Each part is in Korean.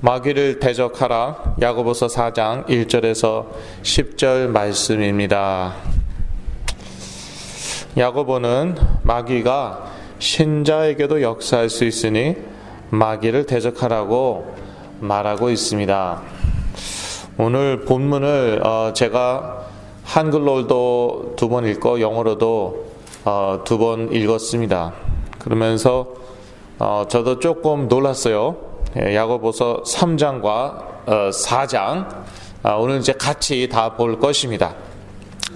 마귀를 대적하라. 야고보서 4장 1절에서 10절 말씀입니다. 야고보는 마귀가 신자에게도 역사할 수 있으니 마귀를 대적하라고 말하고 있습니다. 오늘 본문을 제가 한글로도 2번 읽고 영어로도 2번 읽었습니다. 그러면서 저도 조금 놀랐어요. 야고보서 3장과 4장 오늘 이제 같이 다 볼 것입니다.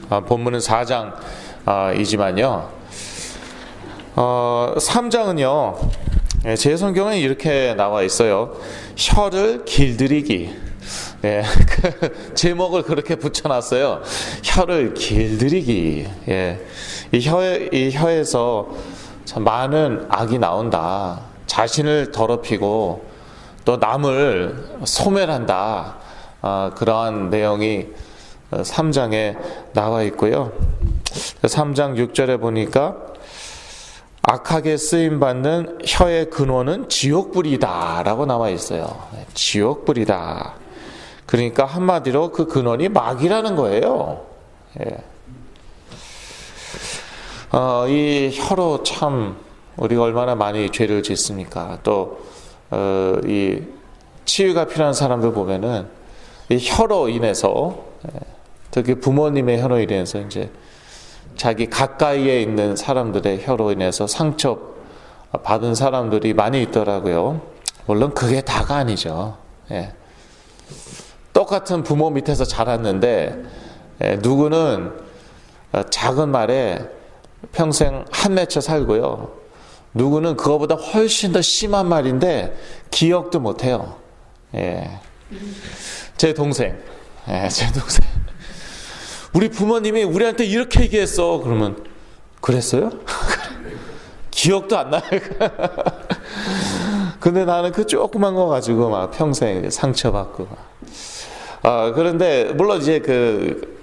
본문은 4장이지만요. 3장은요. 제 성경에 이렇게 나와 있어요. 혀를 길들이기. 제목을 그렇게 붙여놨어요. 혀를 길들이기. 이 혀에서 참 많은 악이 나온다. 자신을 더럽히고 또 남을 소멸한다. 그러한 내용이 3장에 나와 있고요. 3장 6절에 보니까 악하게 쓰임받는 혀의 근원은 지옥불이다 라고 나와 있어요. 지옥불이다. 그러니까 한마디로 그 근원이 마귀라는 거예요. 이 혀로 참 우리가 얼마나 많이 죄를 짓습니까? 또 이 치유가 필요한 사람들 보면은 이 혀로 인해서 특히 부모님의 혀로 인해서 이제 자기 가까이에 있는 사람들의 혀로 인해서 상처 받은 사람들이 많이 있더라고요. 물론 그게 다가 아니죠. 똑같은 부모 밑에서 자랐는데 누구는 작은 말에 평생 한맺혀 살고요. 누구는 그거보다 훨씬 더 심한 말인데 기억도 못해요. 제 동생. 우리 부모님이 우리한테 이렇게 얘기했어. 그러면 그랬어요? 기억도 안 나요. 근데 나는 그 조그만 거 가지고 막 평생 상처받고. 그런데 물론 이제 그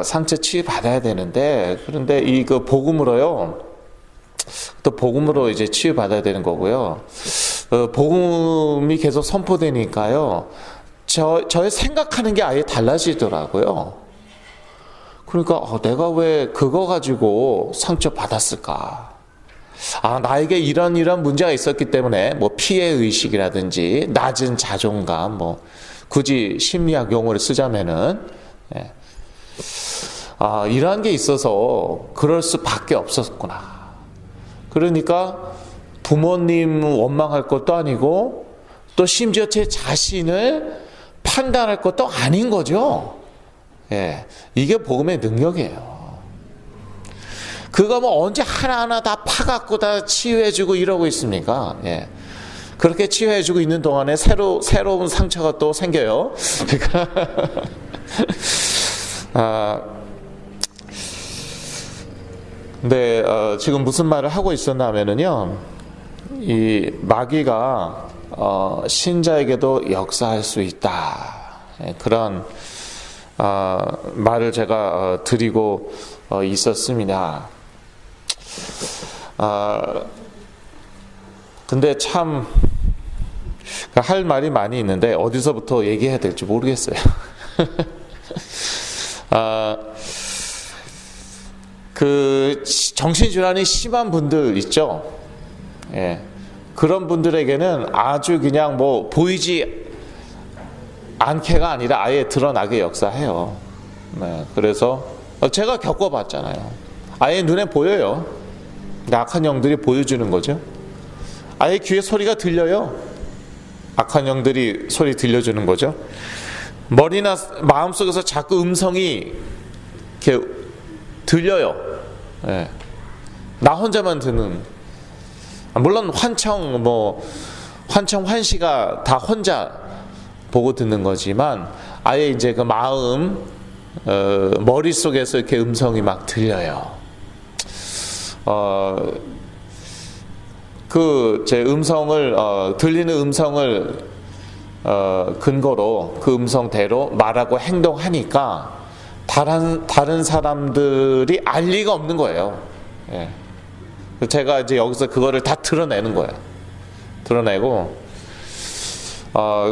상처 치유 받아야 되는데, 그런데 이 그 복음으로요. 또 복음으로 이제 치유 받아야 되는 거고요. 복음이 계속 선포되니까요. 저의 생각하는 게 아예 달라지더라고요. 그러니까 내가 왜 그거 가지고 상처 받았을까? 나에게 이런 문제가 있었기 때문에 뭐 피해 의식이라든지 낮은 자존감, 뭐 굳이 심리학 용어를 쓰자면은 이러한 게 있어서 그럴 수밖에 없었구나. 그러니까 부모님 원망할 것도 아니고 또 심지어 제 자신을 판단할 것도 아닌 거죠. 이게 복음의 능력이에요. 그거 뭐 언제 하나하나 다 파갖고 다 치유해주고 이러고 있습니까? 그렇게 치유해주고 있는 동안에 새로운 상처가 또 생겨요. 근데 지금 무슨 말을 하고 있었냐면요, 이 마귀가 신자에게도 역사할 수 있다. 그런 말을 제가 드리고 있었습니다. 근데 참 할 말이 많이 있는데 어디서부터 얘기해야 될지 모르겠어요. 그 정신질환이 심한 분들 있죠. 그런 분들에게는 아주 그냥 뭐 보이지 않게가 아니라 아예 드러나게 역사해요. 그래서 제가 겪어봤잖아요. 아예 눈에 보여요. 악한 영들이 보여주는 거죠. 아예 귀에 소리가 들려요. 악한 영들이 소리 들려주는 거죠. 머리나 마음속에서 자꾸 음성이 이렇게 들려요. 나 혼자만 듣는. 물론 환시가 다 혼자 보고 듣는 거지만 아예 이제 그 마음 머릿속에서 이렇게 음성이 막 들려요. 그 제 음성을 들리는 음성을 근거로 그 음성대로 말하고 행동하니까 다른 사람들이 알 리가 없는 거예요. 제가 이제 여기서 그거를 다 드러내는 거예요. 드러내고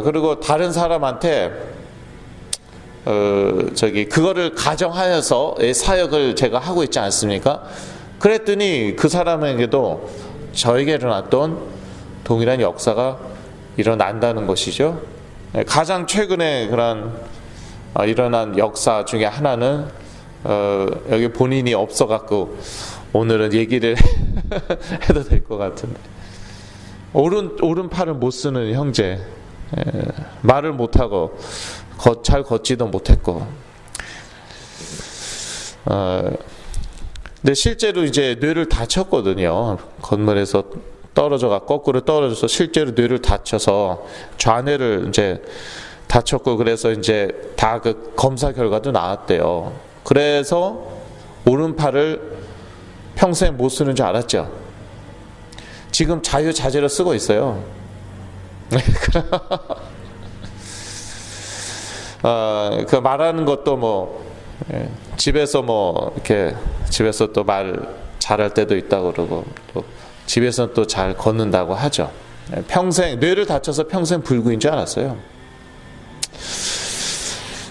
그리고 다른 사람한테 그거를 가정하여서 사역을 제가 하고 있지 않습니까? 그랬더니 그 사람에게도 저에게 일어났던 동일한 역사가 일어난다는 것이죠. 가장 최근에 그런 일어난 역사 중에 하나는 여기 본인이 없어갖고 오늘은 얘기를 해도 될 것 같은데, 오른팔을 못 쓰는 형제, 말을 못하고 잘 걷지도 못했고, 근데 실제로 이제 뇌를 다쳤거든요. 건물에서 거꾸로 떨어져서 실제로 뇌를 다쳐서 좌뇌를 이제 다쳤고, 그래서 이제 다 그 검사 결과도 나왔대요. 그래서 오른팔을 평생 못 쓰는 줄 알았죠. 지금 자유자재로 쓰고 있어요. 그 말하는 것도 뭐 집에서 뭐 이렇게 집에서 또 말 잘할 때도 있다고 그러고, 또 집에서는 또 잘 걷는다고 하죠. 평생 뇌를 다쳐서 평생 불구인 줄 알았어요.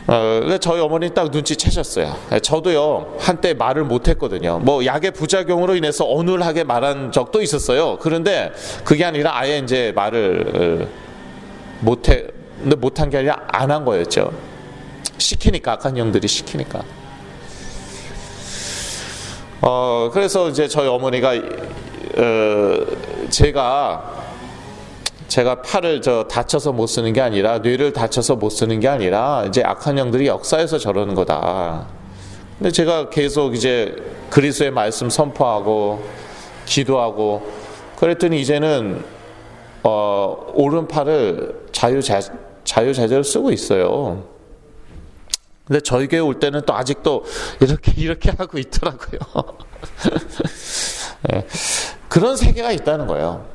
근데 저희 어머니 딱 눈치채셨어요. 저도요 한때 말을 못했거든요. 뭐 약의 부작용으로 인해서 어눌하게 말한 적도 있었어요. 그런데 그게 아니라 아예 이제 말을 못한 게 아니라 안 한 거였죠. 시키니까, 악한 영들이 시키니까. 그래서 이제 저희 어머니가 제가 팔을 다쳐서 못 쓰는 게 아니라, 뇌를 다쳐서 못 쓰는 게 아니라 이제 악한 영들이 역사에서 저러는 거다. 근데 제가 계속 이제 그리스도의 말씀 선포하고 기도하고 그랬더니 이제는 오른팔을 자유자재로 쓰고 있어요. 근데 저희 교회 올 때는 또 아직도 이렇게 하고 있더라고요. 네. 그런 세계가 있다는 거예요.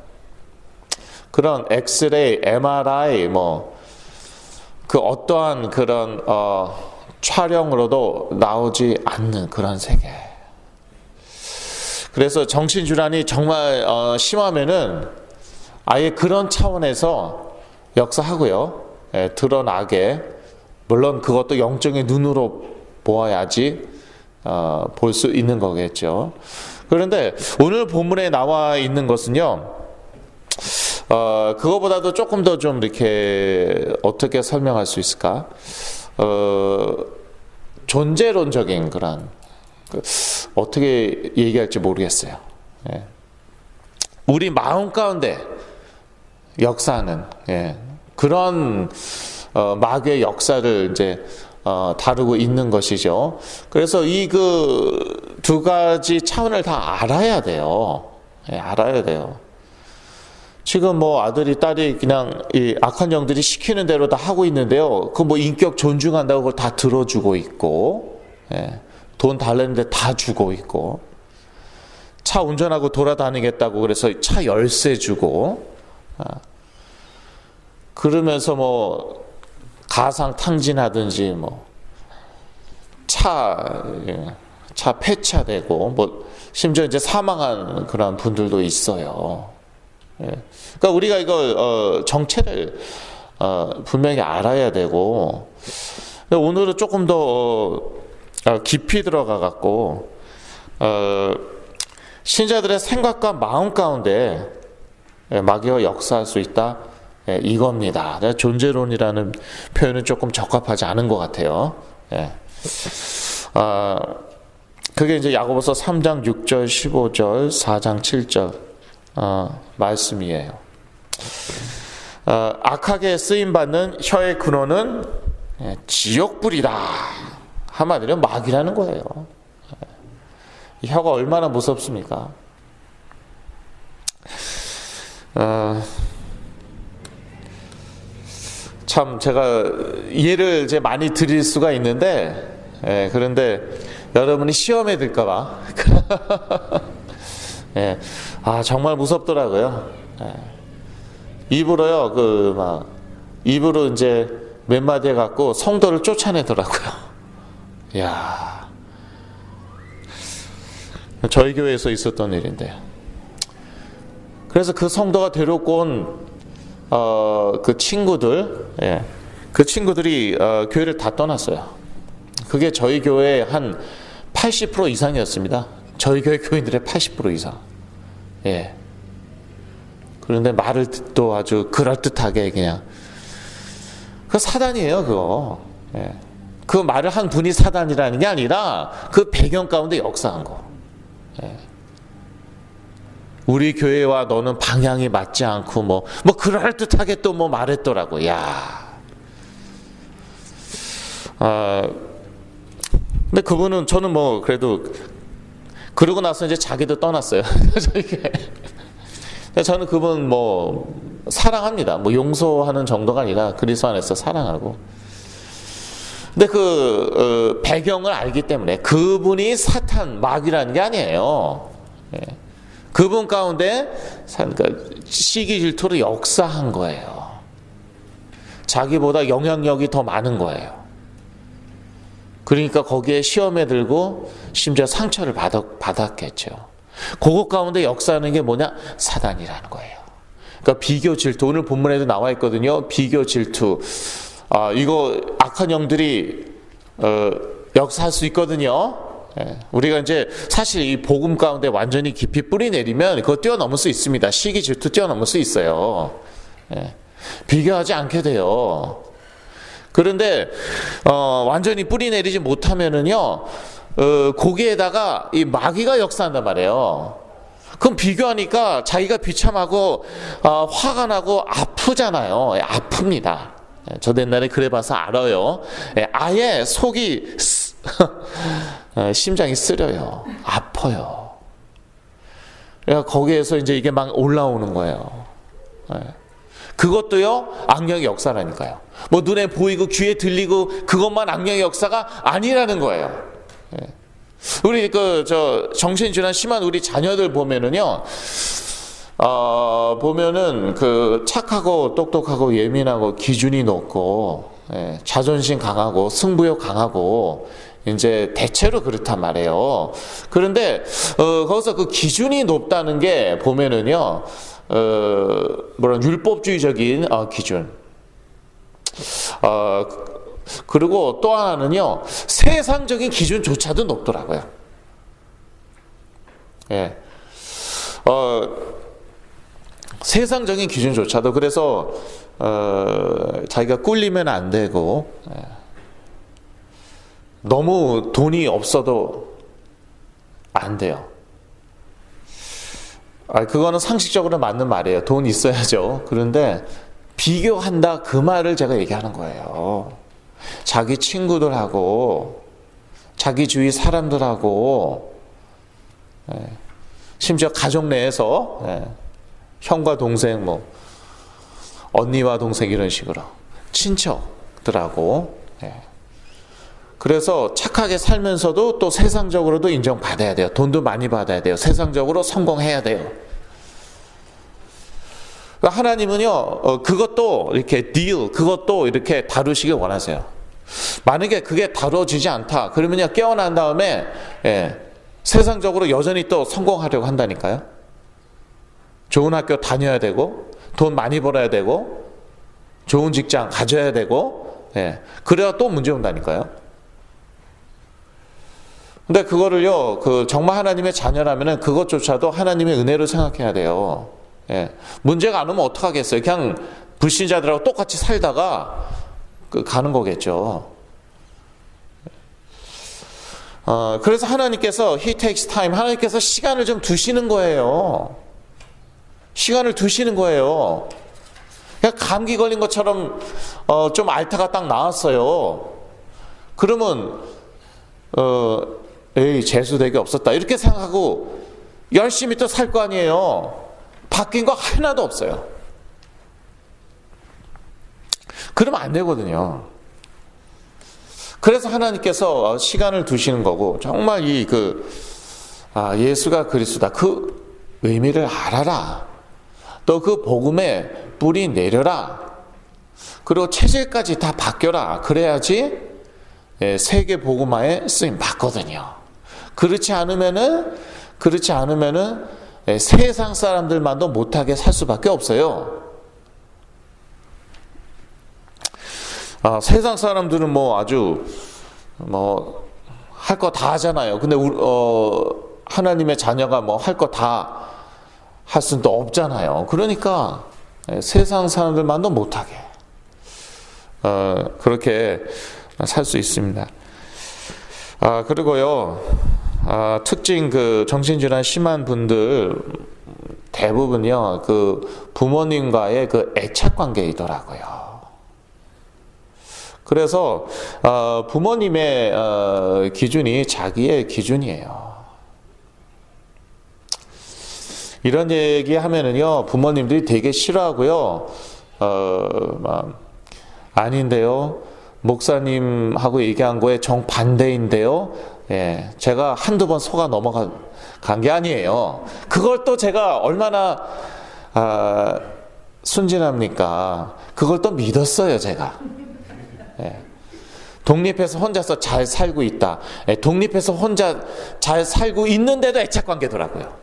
그런 엑스레이, MRI, 그 어떠한 그런 촬영으로도 나오지 않는 그런 세계. 그래서 정신질환이 정말 심하면은 아예 그런 차원에서 역사하고요. 드러나게, 물론 그것도 영적인 눈으로 보아야지 볼 수 있는 거겠죠. 그런데 오늘 본문에 나와 있는 것은요, 그거보다도 조금 더 좀 이렇게 어떻게 설명할 수 있을까? 존재론적인 그런, 어떻게 얘기할지 모르겠어요. 우리 마음 가운데 역사하는 그런 마귀의 역사를 이제 다루고 있는 것이죠. 그래서 이 그 두 가지 차원을 다 알아야 돼요. 알아야 돼요. 지금 뭐 아들이 딸이 그냥 이 악한 영들이 시키는 대로 다 하고 있는데요. 그 뭐 인격 존중한다고 그걸 다 들어주고 있고, 돈 달랬는데 다 주고 있고, 차 운전하고 돌아다니겠다고 그래서 차 열쇠 주고, 그러면서 뭐 가상 탕진하든지 뭐 차 폐차되고, 뭐 심지어 이제 사망한 그런 분들도 있어요. 그러니까 우리가 이거 정체를 분명히 알아야 되고, 근데 오늘은 조금 더 깊이 들어가 갖고 신자들의 생각과 마음 가운데 마귀가 역사할 수 있다, 이겁니다. 존재론이라는 표현은 조금 적합하지 않은 것 같아요. 그게 이제 야고보서 3장 6절 15절 4장 7절 말씀이에요. 악하게 쓰임받는 혀의 근원은 지옥불이다. 한마디로 마귀라는 거예요. 혀가 얼마나 무섭습니까? 참 제가 이해를 이제 많이 드릴 수가 있는데, 그런데 여러분이 시험에 들까봐 정말 무섭더라고요. 입으로요, 입으로 이제 몇 마디 해갖고 성도를 쫓아내더라고요. 이야, 저희 교회에서 있었던 일인데, 그래서 그 성도가 데려온 그 친구들, 예, 그 친구들이 교회를 다 떠났어요. 그게 저희 교회 한 80% 이상이었습니다. 저희 교회 교인들의 80% 이상. 예. 그런데 말을 또 아주 그럴듯하게 그냥. 그 사단이에요, 그거. 예. 그 말을 한 분이 사단이라는 게 아니라 그 배경 가운데 역사한 거. 예. 우리 교회와 너는 방향이 맞지 않고 뭐 그럴듯하게 또 뭐 말했더라고. 야. 근데 그분은 저는 뭐 그래도 그러고 나서 이제 자기도 떠났어요. 저는 그분 뭐 사랑합니다. 뭐 용서하는 정도가 아니라 그리스도 안에서 사랑하고. 근데 그 배경을 알기 때문에 그분이 사탄 마귀라는 게 아니에요. 예. 그분 가운데 시기 질투로 역사한 거예요. 자기보다 영향력이 더 많은 거예요. 그러니까 거기에 시험에 들고 심지어 상처를 받았겠죠. 그것 가운데 역사하는 게 뭐냐? 사단이라는 거예요. 그러니까 비교 질투, 오늘 본문에도 나와 있거든요. 비교 질투. 이거 악한 영들이 역사할 수 있거든요. 예, 우리가 이제 사실 이 복음 가운데 완전히 깊이 뿌리 내리면 그거 뛰어넘을 수 있습니다. 시기 질투 뛰어넘을 수 있어요. 예, 비교하지 않게 돼요. 그런데 완전히 뿌리 내리지 못하면은요, 거기에다가 이 마귀가 역사한단 말이에요. 그럼 비교하니까 자기가 비참하고 화가 나고 아프잖아요. 예, 아픕니다. 저도 옛날에 그래봐서 알아요. 예, 아예 속이 심장이 쓰려요. 아파요. 그러니까 거기에서 이제 이게 막 올라오는 거예요. 예. 그것도요, 악령의 역사라니까요. 뭐 눈에 보이고 귀에 들리고 그것만 악령의 역사가 아니라는 거예요. 예. 우리 정신질환 심한 우리 자녀들 보면은요, 보면은 그 착하고 똑똑하고 예민하고 기준이 높고, 예, 자존심 강하고 승부욕 강하고, 이제 대체로 그렇단 말이에요. 그런데 거기서 그 기준이 높다는 게 보면은요, 율법주의적인 기준. 그리고 또 하나는요, 세상적인 기준조차도 높더라고요. 예. 세상적인 기준조차도. 그래서 자기가 꿀리면 안 되고, 예. 너무 돈이 없어도 안 돼요. 그거는 상식적으로 맞는 말이에요. 돈 있어야죠. 그런데 비교한다, 그 말을 제가 얘기하는 거예요. 자기 친구들하고 자기 주위 사람들하고, 예, 심지어 가족 내에서, 예, 형과 동생, 뭐 언니와 동생 이런 식으로 친척들하고, 예. 그래서 착하게 살면서도 또 세상적으로도 인정받아야 돼요. 돈도 많이 받아야 돼요. 세상적으로 성공해야 돼요. 하나님은요, 그것도 이렇게 그것도 이렇게 다루시길 원하세요. 만약에 그게 다뤄지지 않다, 그러면요, 깨어난 다음에, 예, 세상적으로 여전히 또 성공하려고 한다니까요. 좋은 학교 다녀야 되고, 돈 많이 벌어야 되고, 좋은 직장 가져야 되고, 예, 그래야 또 문제 온다니까요. 근데 그거를요, 정말 하나님의 자녀라면은 그것조차도 하나님의 은혜로 생각해야 돼요. 예. 문제가 안 오면 어떡하겠어요? 그냥 불신자들하고 똑같이 살다가 가는 거겠죠. 그래서 하나님께서 He takes time, 하나님께서 시간을 좀 두시는 거예요. 시간을 두시는 거예요. 그냥 감기 걸린 것처럼 좀 알타가 딱 나왔어요. 그러면 에이, 재수되게 없었다, 이렇게 생각하고 열심히 또 살 거 아니에요. 바뀐 거 하나도 없어요. 그러면 안 되거든요. 그래서 하나님께서 시간을 두시는 거고, 정말 예수가 그리스도다, 그 의미를 알아라. 또 그 복음에 뿌리 내려라. 그리고 체질까지 다 바뀌어라. 그래야지 세계 복음화에 쓰임 받거든요. 그렇지 않으면은 세상 사람들만도 못하게 살 수밖에 없어요. 세상 사람들은 뭐 아주 뭐 할 거 다 하잖아요. 근데 하나님의 자녀가 뭐 할 거 다 할 수는 또 없잖아요. 그러니까 세상 사람들만도 못하게 그렇게 살 수 있습니다. 그리고요, 특징 그 정신질환 심한 분들 대부분요, 그 부모님과의 그 애착 관계이더라고요. 그래서 부모님의 기준이 자기의 기준이에요. 이런 얘기 하면은요, 부모님들이 되게 싫어하고요, 아닌데요, 목사님하고 얘기한 거에 정반대인데요, 예, 제가 한두 번 속아 넘어간 게 아니에요. 그걸 또 제가 얼마나 순진합니까? 그걸 또 믿었어요, 제가. 예. 독립해서 혼자서 잘 살고 있다. 예, 독립해서 혼자 잘 살고 있는데도 애착관계더라고요.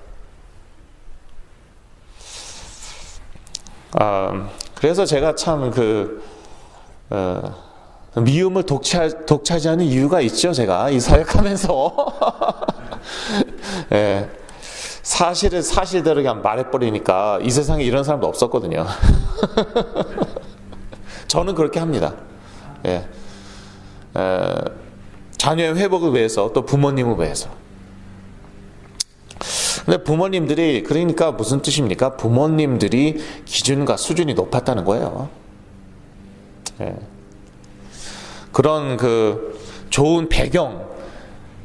그래서 제가 참 미움을 독차지하는 이유가 있죠. 제가 이 사역하면서 예, 사실을 사실대로 그냥 말해버리니까 이 세상에 이런 사람도 없었거든요. 저는 그렇게 합니다. 예. 자녀의 회복을 위해서, 또 부모님을 위해서. 근데 부모님들이, 그러니까 무슨 뜻입니까? 부모님들이 기준과 수준이 높았다는 거예요. 예. 그런 좋은 배경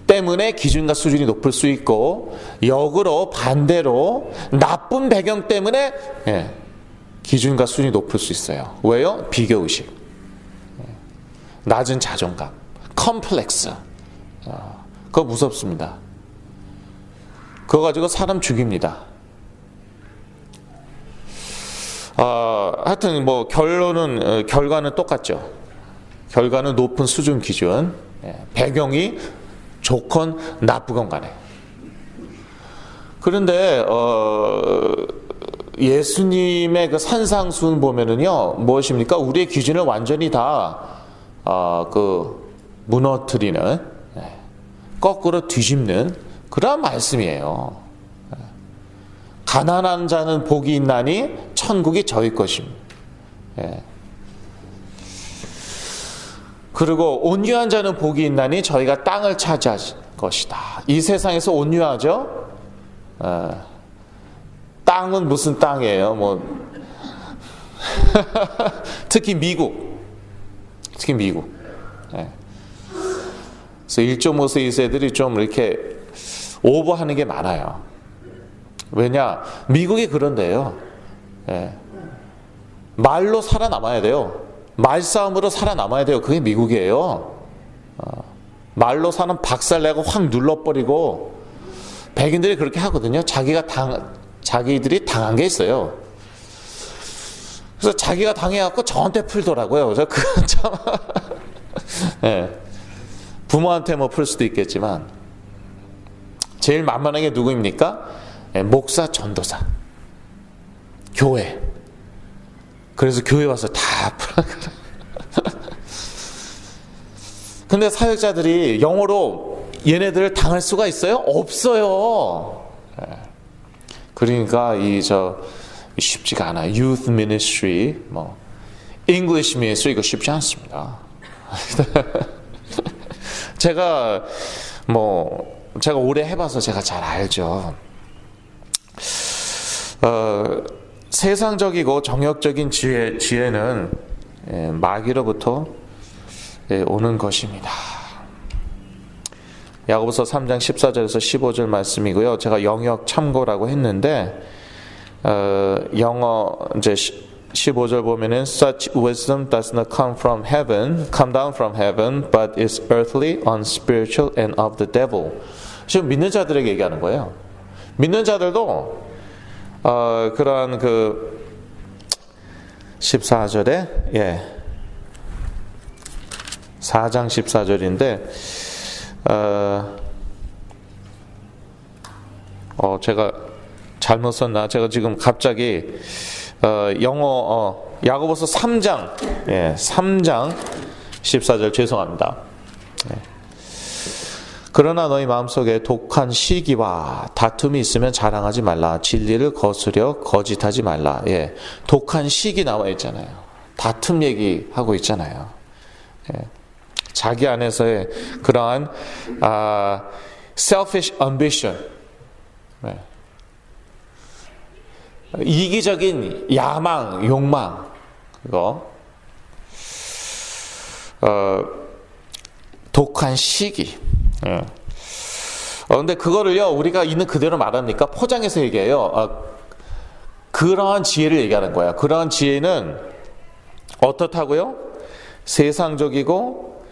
때문에 기준과 수준이 높을 수 있고, 역으로 반대로 나쁜 배경 때문에 기준과 수준이 높을 수 있어요. 왜요? 비교의식, 낮은 자존감, 컴플렉스. 그거 무섭습니다. 그거 가지고 사람 죽입니다. 하여튼 뭐 결과는 똑같죠. 결과는 높은 수준 기준, 배경이 좋건 나쁘건 간에. 그런데 예수님의 그 산상수훈 보면은요, 무엇입니까? 우리의 기준을 완전히 다 무너뜨리는, 거꾸로 뒤집는 그런 말씀이에요. 가난한 자는 복이 있나니 천국이 저희 것입니다. 그리고 온유한 자는 복이 있나니 저희가 땅을 차지할 것이다. 이 세상에서 온유하죠? 땅은 무슨 땅이에요? 뭐 특히 미국. 그래서 1.5세, 2세들이 좀 이렇게 오버하는 게 많아요. 왜냐? 미국이 그런데요. 말로 살아남아야 돼요. 말싸움으로 살아남아야 돼요. 그게 미국이에요. 말로 사는 박살내고 확 눌러버리고, 백인들이 그렇게 하거든요. 자기들이 당한 게 있어요. 그래서 자기가 당해갖고 저한테 풀더라고요. 그래서 그건 참 부모한테 뭐 풀 수도 있겠지만, 제일 만만한 게 누구입니까? 목사, 전도사, 교회. 그래서 교회 와서 다 풀어. 근데 사역자들이 영어로 얘네들을 당할 수가 있어요? 없어요. 그러니까 쉽지가 않아요. Youth Ministry, English Ministry, 이거 쉽지 않습니다. 제가 오래 해봐서 제가 잘 알죠. 세상적이고 정욕적인 지혜는 마귀로부터 오는 것입니다. 야고보서 3장 14절에서 15절 말씀이고요. 제가 영역 참고라고 했는데, 영어 이제 15절 보면은 such wisdom does not come down from heaven, but is earthly, unspiritual, and of the devil. 지금 믿는 자들에게 얘기하는 거예요. 믿는 자들도 그러한 14절에 4장 14절인데 제가 잘못 썼나? 제가 지금 갑자기 영어 야고보서 3장 3장 14절 죄송합니다. 네. 그러나 너희 마음속에 독한 시기와 다툼이 있으면 자랑하지 말라. 진리를 거스려 거짓하지 말라. 예, 독한 시기 나와 있잖아요. 다툼 얘기하고 있잖아요. 예, 자기 안에서의 그러한 selfish ambition, 네. 이기적인 야망, 욕망, 그거 독한 시기. 근데 그거를요, 우리가 있는 그대로 말하니까 포장해서 얘기해요. 그러한 지혜를 얘기하는 거야. 그러한 지혜는 어떻다고요? 세상적이고,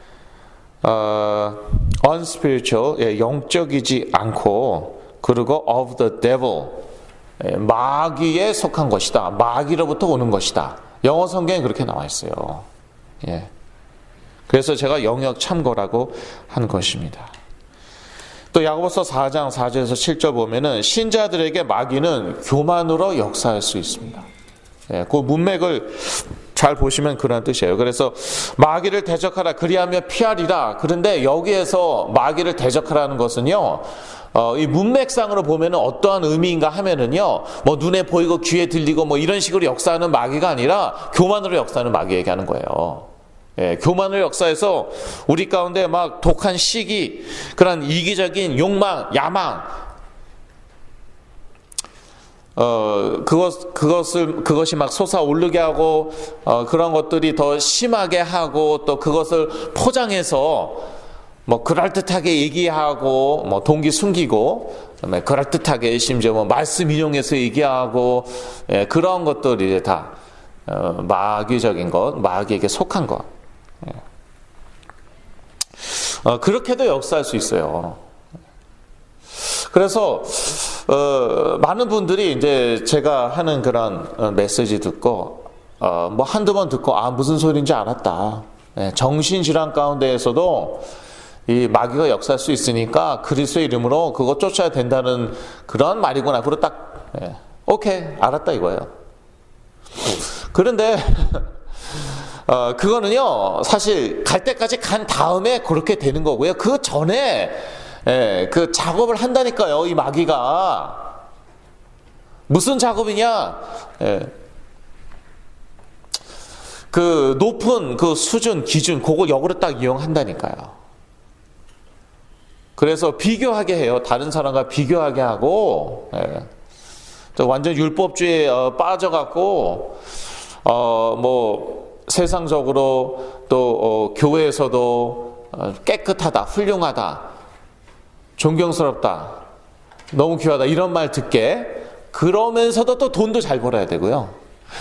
unspiritual, 예, 영적이지 않고, 그리고 of the devil, 예, 마귀에 속한 것이다. 마귀로부터 오는 것이다. 영어 성경에 그렇게 나와 있어요. 예. 그래서 제가 영역 참고라고 한 것입니다. 또 야고보서 4장 4절에서 7절 보면은 신자들에게 마귀는 교만으로 역사할 수 있습니다. 예, 그 문맥을 잘 보시면 그런 뜻이에요. 그래서 마귀를 대적하라 그리하며 피하리라. 그런데 여기에서 마귀를 대적하라는 것은요, 이 문맥상으로 보면은 어떠한 의미인가 하면은요, 뭐 눈에 보이고 귀에 들리고 뭐 이런 식으로 역사하는 마귀가 아니라 교만으로 역사하는 마귀 얘기하는 거예요. 예, 교만을 역사해서 우리 가운데 막 독한 시기, 그런 이기적인 욕망, 야망, 그것이 막 솟아오르게 하고, 그런 것들이 더 심하게 하고, 또 그것을 포장해서 뭐 그럴듯하게 얘기하고, 뭐 동기 숨기고, 그럴듯하게 심지어 뭐 말씀 인용해서 얘기하고, 예, 그런 것들이 다 마귀적인 것, 마귀에게 속한 것. 그렇게도 역사할 수 있어요. 그래서 많은 분들이 이제 제가 하는 그런 메시지 듣고 뭐 한두 번 듣고 무슨 소리인지 알았다. 정신질환 가운데에서도 이 마귀가 역사할 수 있으니까 그리스도의 이름으로 그거 쫓아야 된다는 그런 말이구나. 그리고 딱 오케이 알았다 이거예요. 그런데 그거는요, 사실 갈 때까지 간 다음에 그렇게 되는 거고요. 그 전에 그 작업을 한다니까요, 이 마귀가. 무슨 작업이냐? 그 높은 그 수준, 기준, 그거 역으로 딱 이용한다니까요. 그래서 비교하게 해요. 다른 사람과 비교하게 하고, 완전 율법주의에 빠져갖고, 뭐, 세상적으로 또 교회에서도 깨끗하다, 훌륭하다, 존경스럽다, 너무 귀하다 이런 말 듣게, 그러면서도 또 돈도 잘 벌어야 되고요,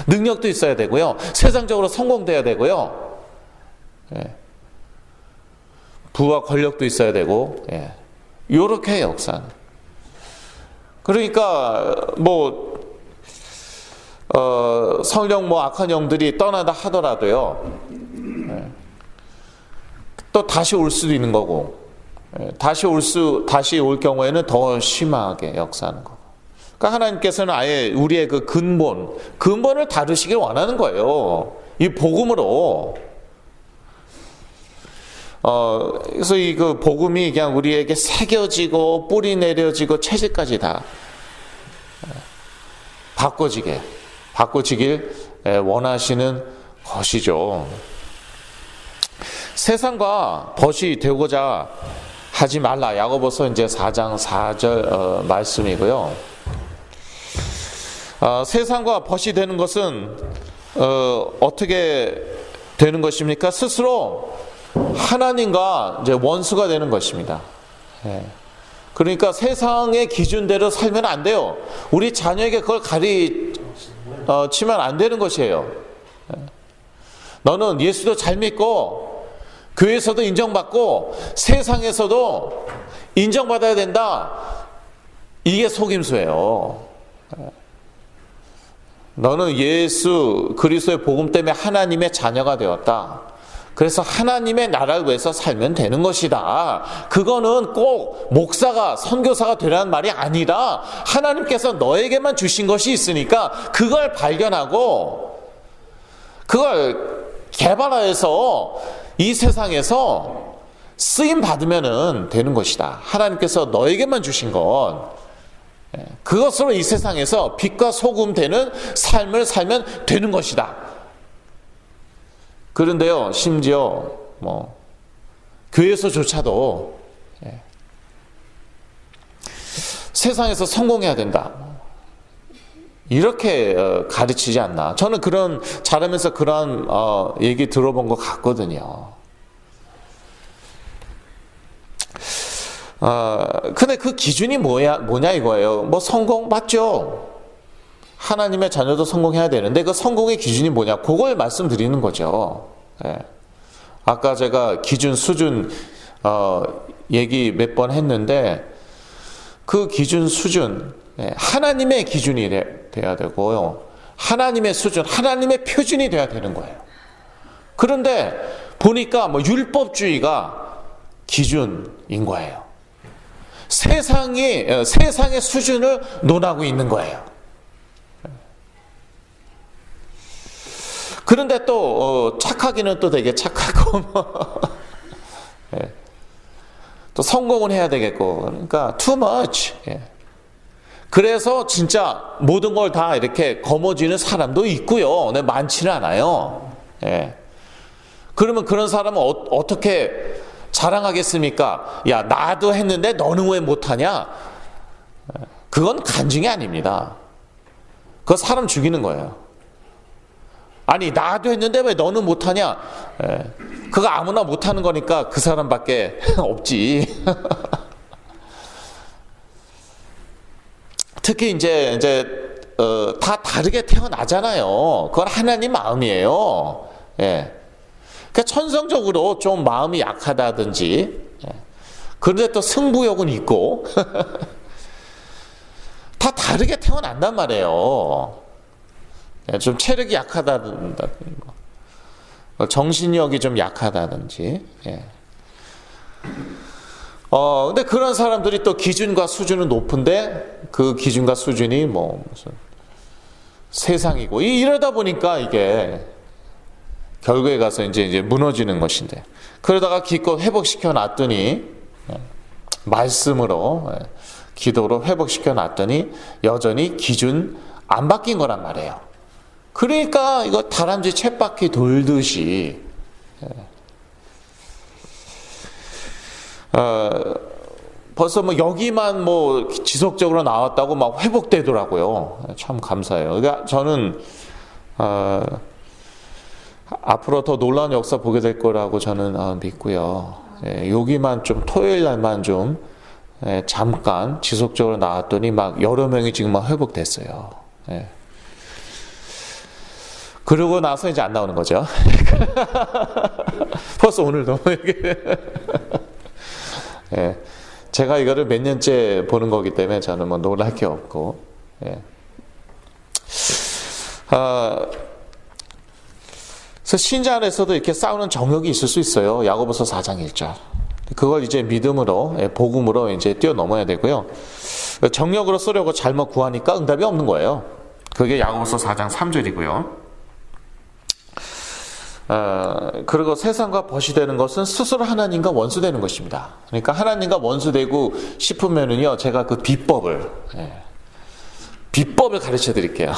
능력도 있어야 되고요, 세상적으로 성공돼야 되고요, 부와 권력도 있어야 되고, 요렇게 역사는. 그러니까 뭐 성령 뭐 악한 영들이 떠나다 하더라도요, 또 다시 올 수도 있는 거고, 다시 올 경우에는 더 심하게 역사하는 거고. 그러니까 하나님께서는 아예 우리의 그 근본을 다루시길 원하는 거예요. 이 복음으로. 그래서 이 그 복음이 그냥 우리에게 새겨지고 뿌리 내려지고 체질까지 다 바꿔지길 원하시는 것이죠. 세상과 벗이 되고자 하지 말라. 야고보서 이제 4장 4절 말씀이고요. 세상과 벗이 되는 것은 어떻게 되는 것입니까? 스스로 하나님과 이제 원수가 되는 것입니다. 그러니까 세상의 기준대로 살면 안 돼요. 우리 자녀에게 그걸 가르치면 안 되는 것이에요. 너는 예수도 잘 믿고 교회에서도 인정받고 세상에서도 인정받아야 된다. 이게 속임수예요. 너는 예수 그리스도의 복음 때문에 하나님의 자녀가 되었다. 그래서 하나님의 나라를 위해서 살면 되는 것이다. 그거는 꼭 목사가 선교사가 되라는 말이 아니라 하나님께서 너에게만 주신 것이 있으니까 그걸 발견하고 그걸 개발해서 이 세상에서 쓰임 받으면 되는 것이다. 하나님께서 너에게만 주신 것, 그것으로 이 세상에서 빛과 소금 되는 삶을 살면 되는 것이다. 그런데요, 심지어 교회에서조차도 세상에서 성공해야 된다, 이렇게 가르치지 않나. 저는 자라면서 그런 얘기 들어본 것 같거든요. 근데 그 기준이 뭐냐 이거예요. 성공 맞죠? 하나님의 자녀도 성공해야 되는데 그 성공의 기준이 뭐냐? 그걸 말씀드리는 거죠. 아까 제가 기준, 수준 얘기 몇 번 했는데 그 기준, 수준, 하나님의 기준이 돼야 되고요. 하나님의 수준, 하나님의 표준이 돼야 되는 거예요. 그런데 보니까 율법주의가 기준인 거예요. 세상의 수준을 논하고 있는 거예요. 그런데 또 착하기는 또 되게 착하고 또 성공은 해야 되겠고, 그러니까 too much. 그래서 진짜 모든 걸 다 이렇게 거머쥐는 사람도 있고요. 근데 많지는 않아요. 그러면 그런 사람은 어떻게 자랑하겠습니까? 야, 나도 했는데 너는 왜 못하냐? 그건 간증이 아닙니다. 그거 사람 죽이는 거예요. 아니, 나도 했는데 왜 너는 못하냐? 그거 아무나 못하는 거니까 그 사람밖에 없지. 특히 이제 다 다르게 태어나잖아요. 그건 하나님 마음이에요. 그러니까 천성적으로 좀 마음이 약하다든지, 그런데 또 승부욕은 있고 다 다르게 태어난단 말이에요. 좀 체력이 약하다든지, 정신력이 좀 약하다든지. 근데 그런 사람들이 또 기준과 수준은 높은데 그 기준과 수준이 무슨 세상이고, 이러다 보니까 이게 결국에 가서 이제 무너지는 것인데, 그러다가 기껏 회복시켜 놨더니, 말씀으로, 기도로 회복시켜 놨더니 여전히 기준 안 바뀐 거란 말이에요. 그러니까 이거 다람쥐 쳇바퀴 돌듯이 벌써 여기만 지속적으로 나왔다고 막 회복되더라고요. 참 감사해요. 그러니까 저는 앞으로 더 놀라운 역사 보게 될 거라고 저는 믿고요. 여기만 좀 토요일 날만 좀 잠깐 지속적으로 나왔더니 막 여러 명이 지금 막 회복됐어요. 그러고 나서 이제 안 나오는 거죠. 벌써 오늘 너무 제가 이거를 몇 년째 보는 거기 때문에 저는 놀랄 게 없고. 그래서 신자 안에서도 이렇게 싸우는 정욕이 있을 수 있어요. 야고보서 4장 1절. 그걸 이제 믿음으로, 복음으로 이제 뛰어넘어야 되고요. 정욕으로 쓰려고 잘못 구하니까 응답이 없는 거예요. 그게 야고보서 4장 3절이고요. 그리고 세상과 벗이 되는 것은 스스로 하나님과 원수되는 것입니다. 그러니까 하나님과 원수되고 싶으면은요, 제가 그 비법을 가르쳐 드릴게요.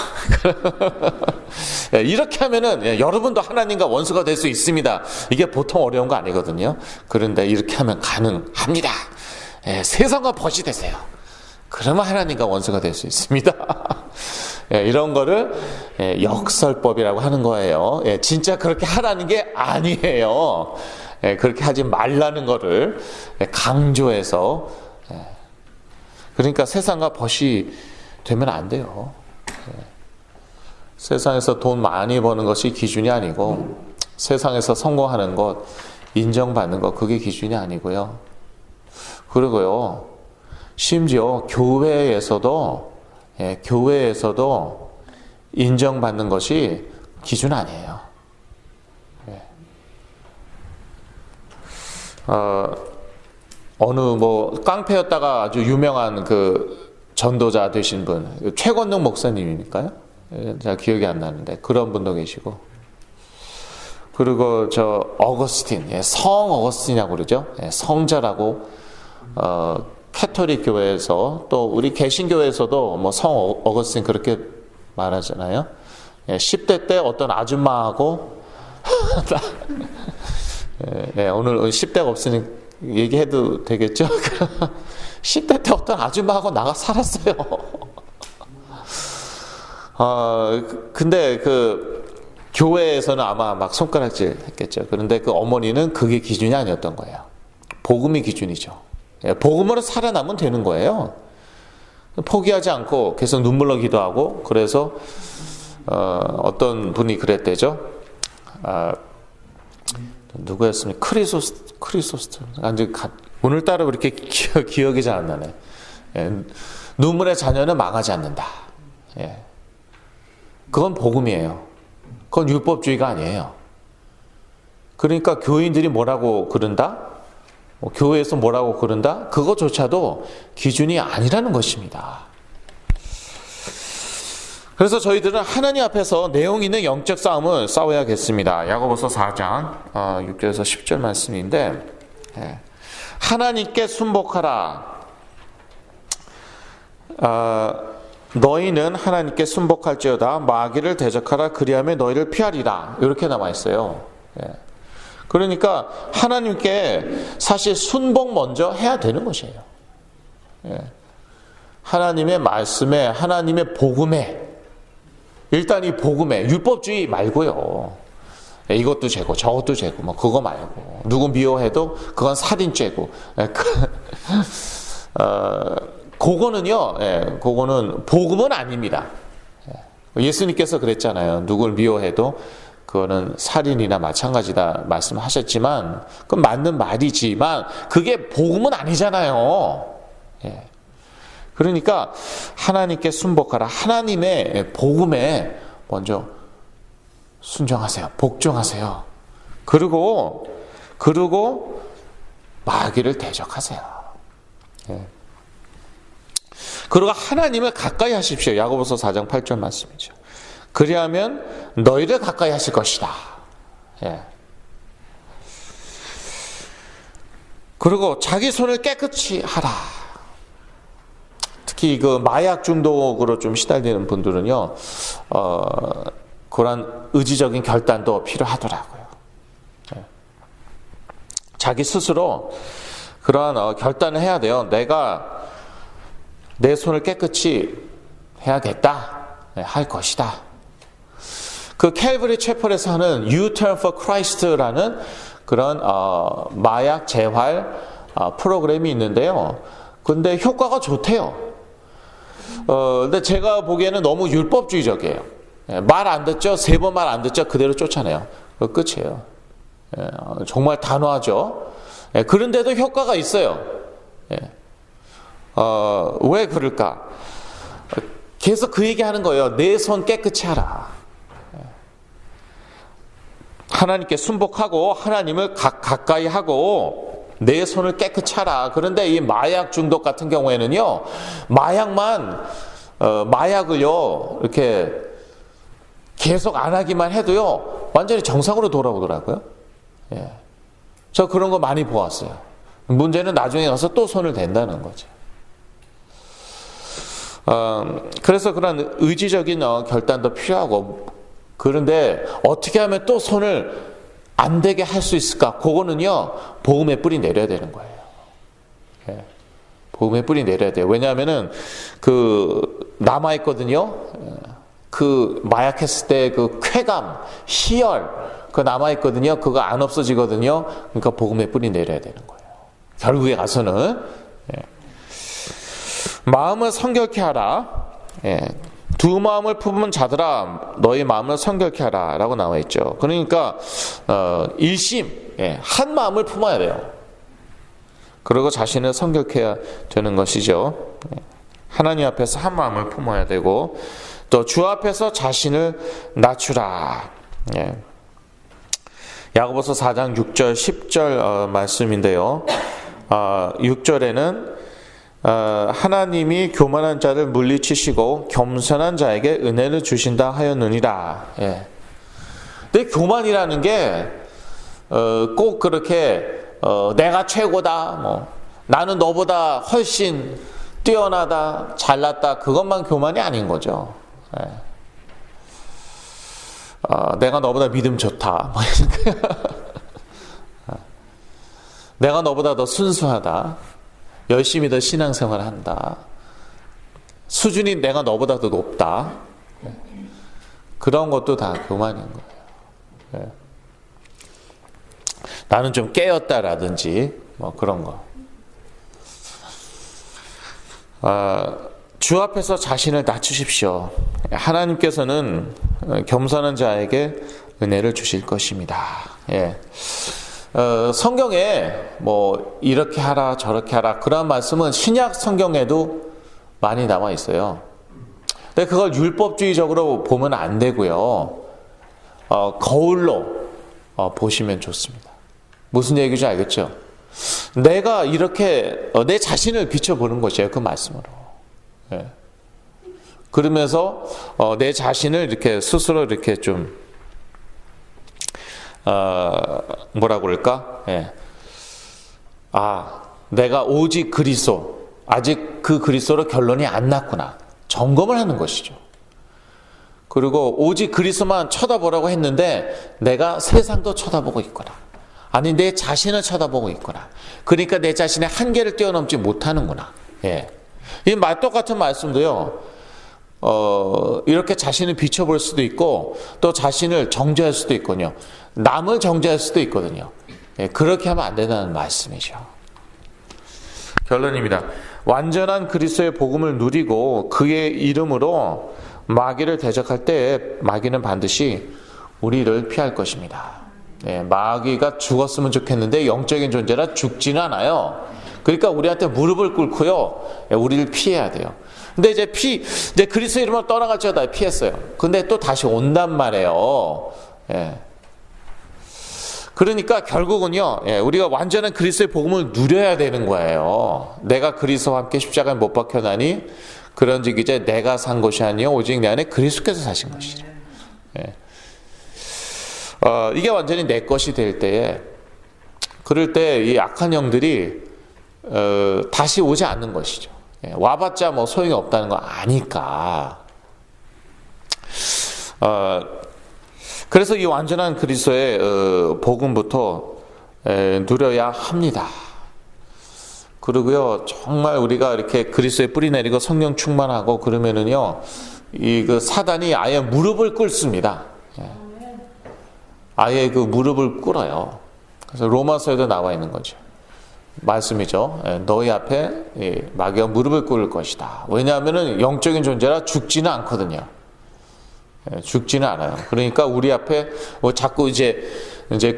이렇게 하면은 여러분도 하나님과 원수가 될 수 있습니다. 이게 보통 어려운 거 아니거든요. 그런데 이렇게 하면 가능합니다. 세상과 벗이 되세요. 그러면 하나님과 원수가 될 수 있습니다. 이런 거를 역설법이라고 하는 거예요. 진짜 그렇게 하라는 게 아니에요. 그렇게 하지 말라는 거를 강조해서, 그러니까 세상과 벗이 되면 안 돼요. 세상에서 돈 많이 버는 것이 기준이 아니고, 세상에서 성공하는 것, 인정받는 것, 그게 기준이 아니고요. 그리고요, 심지어 교회에서도 인정받는 것이 기준 아니에요. 어느 깡패였다가 아주 유명한 그 전도자 되신 분, 최건능 목사님이니까요. 제가 기억이 안 나는데 그런 분도 계시고, 그리고 저 어거스틴, 예, 성 어거스틴이라고 그러죠. 예, 성자라고 캐톨릭 교회에서 또 우리 개신교회에서도 뭐 성 어거스틴 그렇게 말하잖아요. 예, 10대 때 어떤 아줌마하고 예, 오늘 10대가 없으니 얘기해도 되겠죠? 10대 때 어떤 아줌마하고 나가 살았어요. 근데 그 교회에서는 아마 막 손가락질 했겠죠. 그런데 그 어머니는 그게 기준이 아니었던 거예요. 복음이 기준이죠. 예, 복음으로 살아남으면 되는 거예요. 포기하지 않고 계속 눈물로 기도하고, 그래서 어떤 분이 그랬대죠. 누구였습니까? 크리소스트. 오늘따라 그렇게 기억이 잘 안 나네. 예, 눈물의 자녀는 망하지 않는다. 예. 그건 복음이에요. 그건 율법주의가 아니에요. 그러니까 교인들이 뭐라고 그런다? 교회에서 뭐라고 그런다? 그거조차도 기준이 아니라는 것입니다. 그래서 저희들은 하나님 앞에서 내용 있는 영적 싸움을 싸워야겠습니다. 야고보서 4장 6절에서 10절 말씀인데, 하나님께 순복하라. 너희는 하나님께 순복할지어다. 마귀를 대적하라. 그리하면 너희를 피하리라. 이렇게 남아 있어요. 그러니까 하나님께 사실 순복 먼저 해야 되는 것이에요. 하나님의 말씀에, 하나님의 복음에, 일단 이 복음에, 율법주의 말고요. 이것도 죄고 저것도 죄고 뭐 그거 말고, 누구 미워해도 그건 살인죄고, 그거는요, 그거는 복음은 아닙니다. 예수님께서 그랬잖아요. 누굴 미워해도 그거는 살인이나 마찬가지다 말씀하셨지만, 그건 맞는 말이지만 그게 복음은 아니잖아요. 그러니까 하나님께 순복하라. 하나님의 복음에 먼저 순종하세요. 복종하세요. 그리고 마귀를 대적하세요. 그리고 하나님을 가까이 하십시오. 야고보서 4장 8절 말씀이죠. 그리하면 너희를 가까이 하실 것이다. 그리고 자기 손을 깨끗이 하라. 특히 그 마약 중독으로 좀 시달리는 분들은요, 그런 의지적인 결단도 필요하더라고요. 자기 스스로 그러한 결단을 해야 돼요. 내가 내 손을 깨끗이 해야겠다, 할 것이다. 그 캘버리 채플에서 하는 You Turn for Christ라는 그런 마약 재활 프로그램이 있는데요. 근데 효과가 좋대요. 근데 제가 보기에는 너무 율법주의적이에요. 말 안 듣죠? 3번 말 안 듣죠? 그대로 쫓아내요. 끝이에요. 정말 단호하죠. 그런데도 효과가 있어요. 왜 그럴까? 계속 그 얘기하는 거예요. 내 손 깨끗이 하라. 하나님께 순복하고 하나님을 가까이 하고 내 손을 깨끗이 하라. 그런데 이 마약 중독 같은 경우에는요, 마약을요 이렇게 계속 안 하기만 해도요 완전히 정상으로 돌아오더라고요. 저 그런 거 많이 보았어요. 문제는 나중에 가서 또 손을 댄다는 거죠. 그래서 그런 의지적인 결단도 필요하고, 그런데 어떻게 하면 또 손을 안 되게 할 수 있을까? 그거는요, 복음의 뿌리 내려야 되는 거예요. 복음의 뿌리 내려야 돼요. 왜냐하면은 그 남아있거든요. 그 마약했을 때 그 쾌감, 희열, 그 남아있거든요. 그거 안 없어지거든요. 그러니까 복음의 뿌리 내려야 되는 거예요. 결국에 가서는. 마음을 성결케 하라. 두 마음을 품은 자들아 너희 마음을 성결케 하라 라고 나와 있죠. 그러니까 일심, 한 마음을 품어야 돼요. 그리고 자신을 성결케 해야 되는 것이죠. 하나님 앞에서 한 마음을 품어야 되고, 또 주 앞에서 자신을 낮추라. 야고보서 4장 6절 10절 말씀인데요. 6절에는 하나님이 교만한 자를 물리치시고 겸손한 자에게 은혜를 주신다 하였느니라. 근데 교만이라는 게 꼭 그렇게 내가 최고다, 뭐 나는 너보다 훨씬 뛰어나다, 잘났다, 그것만 교만이 아닌 거죠. 예. 내가 너보다 믿음 좋다, 뭐 내가 너보다 더 순수하다, 열심히 더 신앙생활을 한다, 수준이 내가 너보다 더 높다, 그런 것도 다 교만인 거예요. 예. 나는 좀 깨었다라든지 뭐 그런 거. 주 앞에서 자신을 낮추십시오. 하나님께서는 겸손한 자에게 은혜를 주실 것입니다. 예. 성경에 뭐 이렇게 하라 저렇게 하라 그런 말씀은 신약 성경에도 많이 나와 있어요. 근데 그걸 율법주의적으로 보면 안 되고요. 거울로 보시면 좋습니다. 무슨 얘기인지 알겠죠? 내가 이렇게 내 자신을 비춰보는 것이에요. 그 말씀으로. 예. 그러면서 내 자신을 이렇게 스스로 이렇게 좀 뭐라고 그럴까? 예. 내가 오직 그리스도, 아직 그 그리스도로 결론이 안 났구나. 점검을 하는 것이죠. 그리고 오직 그리스도만 쳐다보라고 했는데 내가 세상도 쳐다보고 있구나. 아니 내 자신을 쳐다보고 있구나. 그러니까 내 자신의 한계를 뛰어넘지 못하는구나. 예. 이 똑같은 말씀도요. 이렇게 자신을 비춰볼 수도 있고 또 자신을 정죄할 수도 있거든요. 남을 정죄할 수도 있거든요. 예, 그렇게 하면 안 된다는 말씀이죠. 결론입니다. 완전한 그리스도의 복음을 누리고 그의 이름으로 마귀를 대적할 때 마귀는 반드시 우리를 피할 것입니다. 예, 마귀가 죽었으면 좋겠는데 영적인 존재라 죽지는 않아요. 그러니까 우리한테 무릎을 꿇고요, 우리를 피해야 돼요. 근데 이제 그리스도 이름으로 떠나갈지어다 피했어요. 근데 또 다시 온단 말이에요. 예. 그러니까 결국은요, 우리가 완전한 그리스도의 복음을 누려야 되는 거예요. 내가 그리스도와 함께 십자가에 못 박혀나니 그런즉 이제 내가 산 것이 아니요 오직 내 안에 그리스도께서 사신 것이죠. 예. 이게 완전히 내 것이 될 때에, 그럴 때 이 악한 영들이 다시 오지 않는 것이죠. 예. 와봤자 뭐 소용이 없다는 거 아니까. 그래서 이 완전한 그리스도의 복음부터 누려야 합니다. 그리고요, 정말 우리가 이렇게 그리스도에 뿌리 내리고 성령 충만하고 그러면은요, 그 사단이 아예 무릎을 꿇습니다. 아예 그 무릎을 꿇어요. 그래서 로마서에도 나와 있는 거죠. 말씀이죠. 너희 앞에 마귀가 무릎을 꿇을 것이다. 왜냐하면은 영적인 존재라 죽지는 않거든요. 죽지는 않아요. 그러니까 우리 앞에 자꾸 이제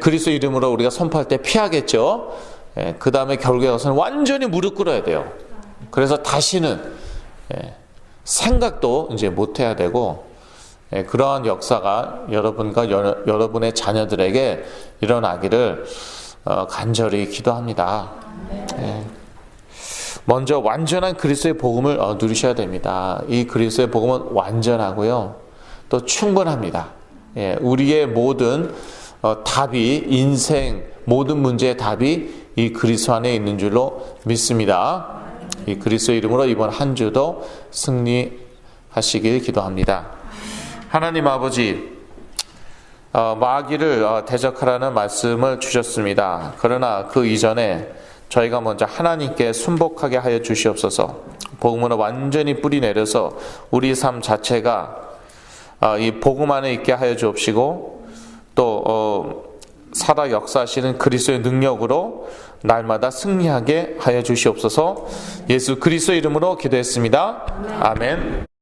그리스도 이름으로 우리가 선포할 때 피하겠죠. 그 다음에 결국에 가서는 완전히 무릎 꿇어야 돼요. 그래서 다시는 생각도 이제 못 해야 되고, 그러한 역사가 여러분과 여러분의 자녀들에게 일어나기를 간절히 기도합니다. 먼저 완전한 그리스도의 복음을 누리셔야 됩니다. 이 그리스도의 복음은 완전하고요, 또 충분합니다. 우리의 모든 답이, 인생 모든 문제의 답이 이 그리스도 안에 있는 줄로 믿습니다. 이 그리스도의 이름으로 이번 한 주도 승리하시길 기도합니다. 하나님 아버지, 마귀를 대적하라는 말씀을 주셨습니다. 그러나 그 이전에 저희가 먼저 하나님께 순복하게 하여 주시옵소서. 복음으로 완전히 뿌리 내려서 우리 삶 자체가 이 복음 안에 있게 하여 주옵시고, 또 살아 역사하시는 그리스도의 능력으로 날마다 승리하게 하여 주시옵소서. 예수 그리스도 이름으로 기도했습니다. 아멘.